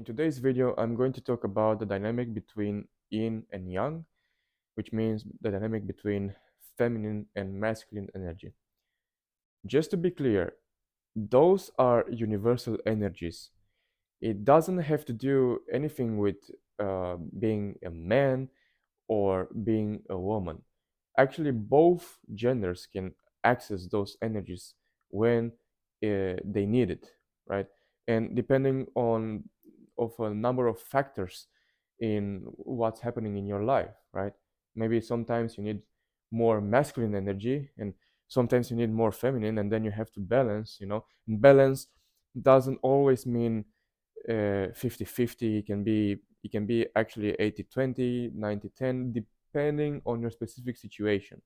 In today's video, I'm going to talk about the dynamic between yin and yang, which means the dynamic between feminine and masculine energy. Just to be clear, those are universal energies. It doesn't have to do anything with being a man or being a woman. Actually, both genders can access those energies when they need it, right? And depending on of a number of factors in what's happening in your life, right? Maybe sometimes you need more masculine energy and sometimes you need more feminine, and then you have to balance, And balance doesn't always mean 50-50. It can be actually 80-20, 90-10, depending on your specific situation.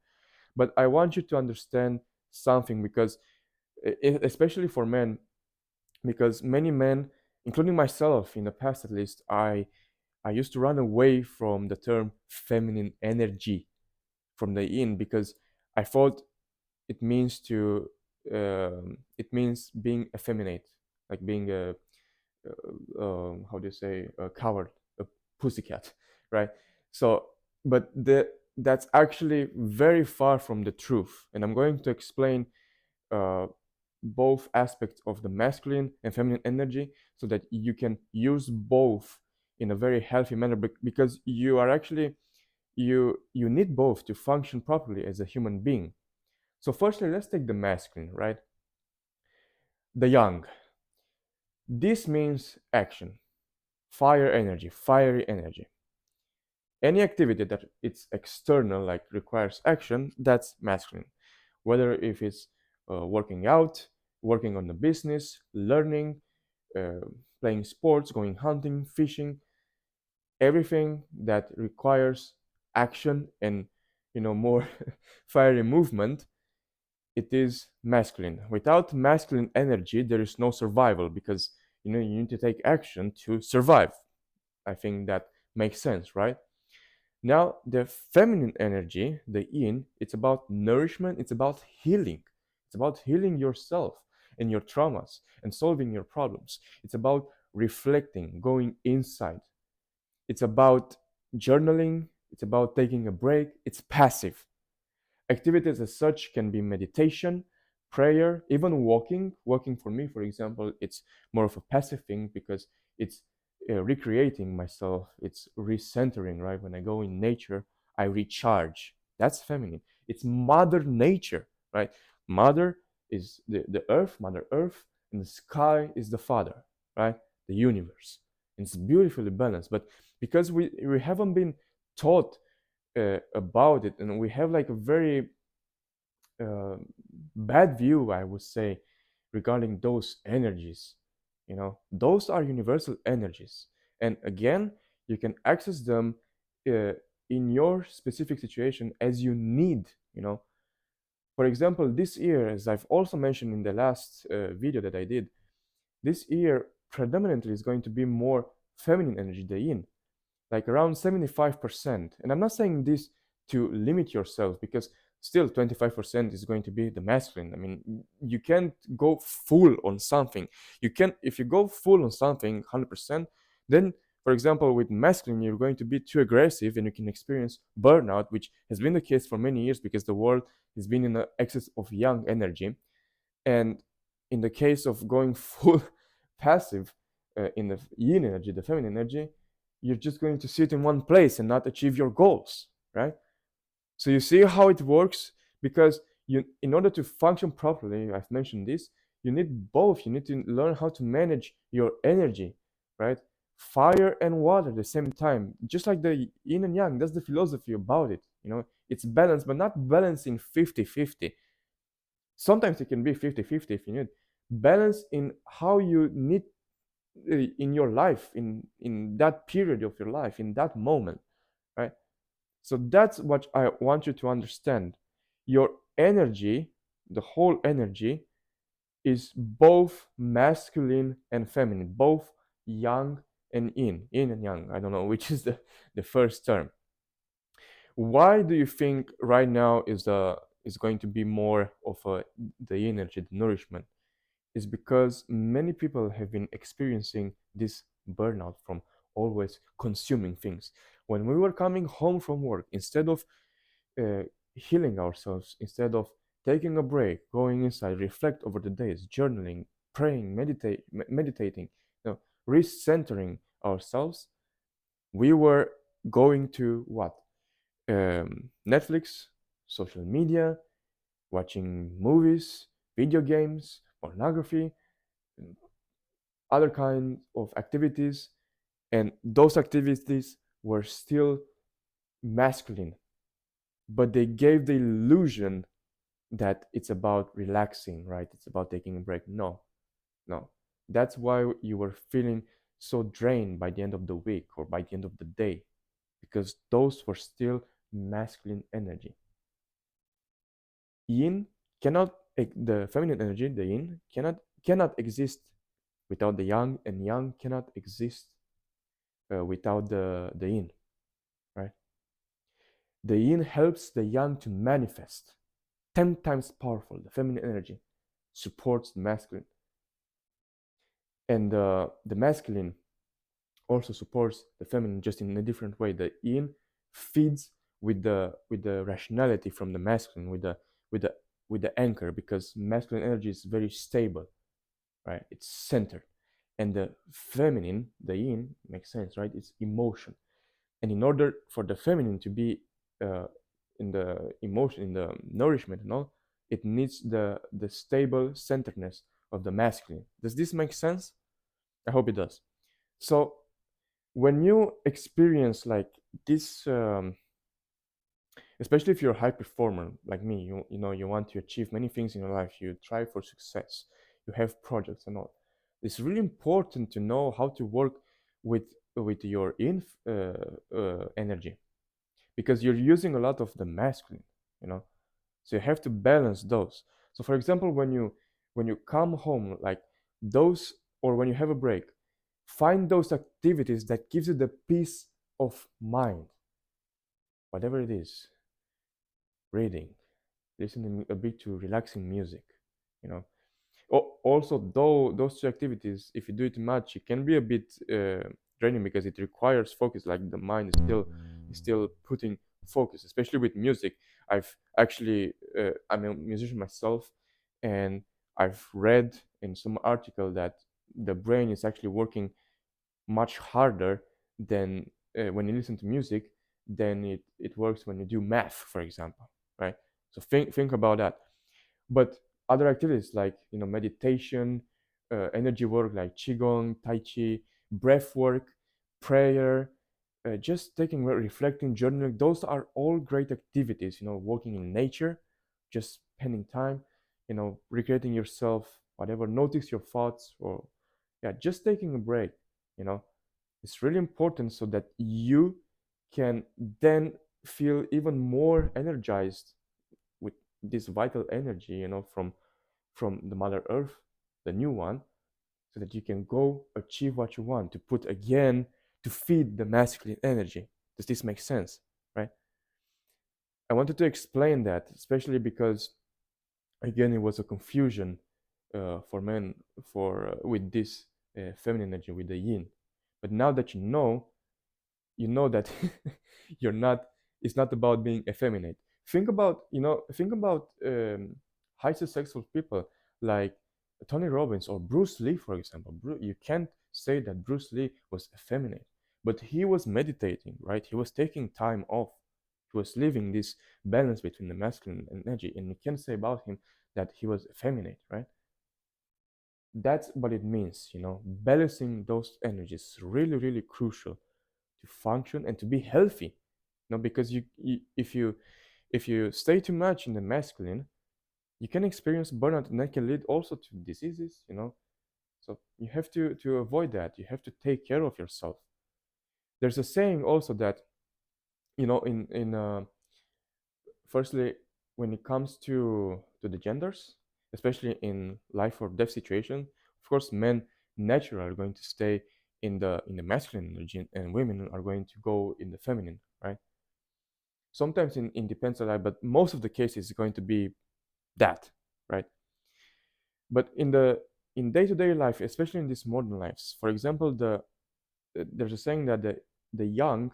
But I want you to understand something, because especially for men, because many men, including myself in the past at least, I used to run away from the term feminine energy, from the yin, because I thought it means it means being effeminate, like being a how do you say, a coward, a pussycat, right? So, but that's actually very far from the truth, and I'm going to explain uh, both aspects of the masculine and feminine energy so that you can use both in a very healthy manner, because you are actually you need both to function properly as a human being. So firstly, let's take the masculine, right? The yang. This means action, fire energy, fiery energy. Any activity that it's external, like requires action, that's masculine. Whether if it's working out, working on the business, learning, uh, playing sports, going hunting, fishing, everything that requires action and more fiery movement, it is masculine. Without masculine energy, there is no survival, because you need to take action to survive. I think that makes sense, right? Now, the feminine energy, the yin, it's about nourishment, it's about healing. It's about healing yourself and your traumas and solving your problems. It's about reflecting, going inside. It's about journaling, it's about taking a break. It's passive. Activities as such can be meditation, prayer, even walking. Walking for me, for example, it's more of a passive thing, because it's recreating myself. It's recentering, right? When I go in nature, I recharge. That's feminine. It's Mother Nature, right? Mother is the earth, Mother Earth, and the sky is the Father, right? The universe. And it's beautifully balanced. But because we haven't been taught about it, and we have like a very uh, bad view, I would say, regarding those energies. Those are universal energies, and again, you can access them uh, in your specific situation as you need. For example, this year, as I've also mentioned in the last video that I did, this year predominantly is going to be more feminine energy, the yin, like around 75%. And I'm not saying this to limit yourself, because still 25% is going to be the masculine. I mean, you can't go full on something. You can, if you go full on something 100%, then for example with masculine, you're going to be too aggressive and you can experience burnout, which has been the case for many years because the world has been in an excess of yang energy. And in the case of going full passive, in the yin energy, the feminine energy, you're just going to sit in one place and not achieve your goals, right? So you see how it works, because in order to function properly, I've mentioned this, you need both. You need to learn how to manage your energy, right? Fire and water at the same time, just like the yin and yang. That's the philosophy about it. It's balance, but not balance in 50-50. Sometimes it can be 50-50 if you need balance in how you need in your life, in that period of your life, in that moment, right? So that's what I want you to understand. Your energy, the whole energy, is both masculine and feminine, both yang and yin and yang. I don't know which is the first term. Why do you think right now is going to be more of the energy, the nourishment? Is because many people have been experiencing this burnout from always consuming things. When we were coming home from work, instead of uh, healing ourselves, instead of taking a break, going inside, reflect over the days, journaling, praying, meditating, recentering ourselves, we were going to what? Netflix, social media, watching movies, video games, pornography, other kinds of activities, and those activities were still masculine, but they gave the illusion that it's about relaxing, right? It's about taking a break. No, no. That's why you were feeling so drained by the end of the week or by the end of the day, because those were still masculine energy. Yin cannot, the feminine energy, the yin, cannot exist without the yang, and yang cannot exist without the yin, right? The yin helps the yang to manifest, 10 times powerful. The feminine energy supports the masculine, and the masculine also supports the feminine, just in a different way. The yin feeds with the rationality from the masculine, with the with the anchor, because masculine energy is very stable, right? It's centered, and the feminine, the yin, makes sense, right? It's emotion, and in order for the feminine to be uh, in the emotion, in the nourishment and all, it needs the stable centeredness of the masculine. Does this make sense? I hope it does. So when you experience like this, especially if you're a high performer like me, you want to achieve many things in your life, you try for success, you have projects and all, it's really important to know how to work with your energy, because you're using a lot of the masculine, you know so you have to balance those. So for example, when you come home, like those, or when you have a break, find those activities that gives you the peace of mind, whatever it is. Reading, listening a bit to relaxing music, you know also, though those two activities, if you do it much, it can be a bit draining, because it requires focus, like the mind is still putting focus, especially with music. I'm a musician myself, and I've read in some article that the brain is actually working much harder than when you listen to music than it works when you do math, for example, right? So think about that. But other activities like meditation, energy work like qigong, tai chi, breath work, prayer, just reflecting, journaling, those are all great activities. Walking in nature, just spending time, recreating yourself, whatever, notice your thoughts, or yeah, just taking a break. you know it's really important, so that you can then feel even more energized with this vital energy, from the Mother Earth, the new one, so that you can go achieve what you want, to put again, to feed the masculine energy. Does this make sense? Right? I wanted to explain that, especially because, again, it was a confusion for men, for with this feminine energy, with the yin. But now that you know that you're not it's not about being effeminate. Think about high successful people like Tony Robbins or Bruce Lee, for example. You can't say that Bruce Lee was effeminate, but he was meditating, right? He was taking time off. He was living this balance between the masculine and energy, and you can't say about him that he was effeminate, right? That's what it means. Balancing those energies is really, really crucial to function and to be healthy. Because if you stay too much in the masculine, you can experience burnout, and that can lead also to diseases. So you have to avoid that. You have to take care of yourself. There's a saying also that, in firstly, when it comes to the genders, especially in life or death situation, of course, men naturally are going to stay in the masculine energy, and women are going to go in the feminine, right? Sometimes in depends on that, but most of the cases is going to be that, right? But in day-to-day life, especially in these modern lives, for example, there's a saying that the yang,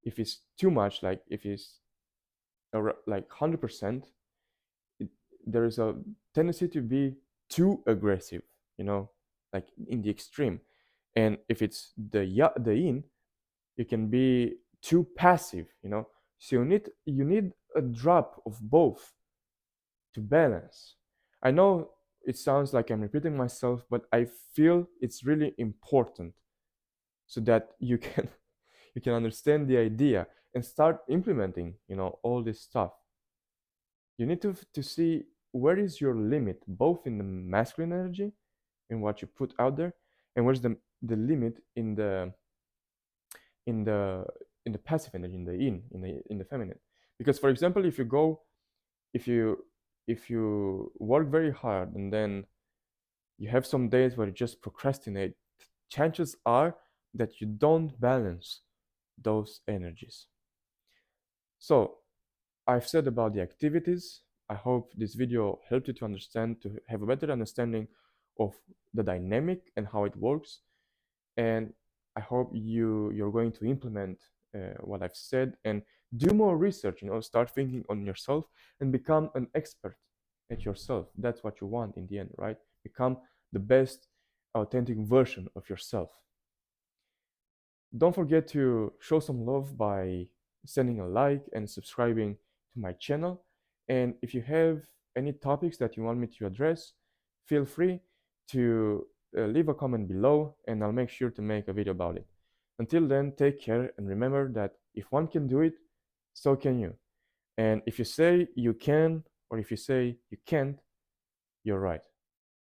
if it's too much, like if it's like 100%, there is a tendency to be too aggressive, you know, like in the extreme. And if it's the yin, you can be too passive, you know. So you need a drop of both to balance. I know it sounds like I'm repeating myself, but I feel it's really important so that you can you can understand the idea and start implementing, you know, all this stuff. You need to see where is your limit, both in the masculine energy in what you put out there, and where's the limit in the in the passive energy, in the in the feminine. Because for example, if you if you work very hard and then you have some days where you just procrastinate, chances are that you don't balance those energies. So I've said about the activities. I hope this video helped you to understand, to have a better understanding of the dynamic and how it works. And I hope you're going to implement what I've said and do more research. You know, start thinking on yourself and become an expert at yourself. That's what you want in the end, right? Become the best authentic version of yourself. Don't forget to show some love by sending a like and subscribing to my channel. And if you have any topics that you want me to address, feel free to leave a comment below and I'll make sure to make a video about it. Until then, take care and remember that if one can do it, so can you. And if you say you can or if you say you can't, you're right.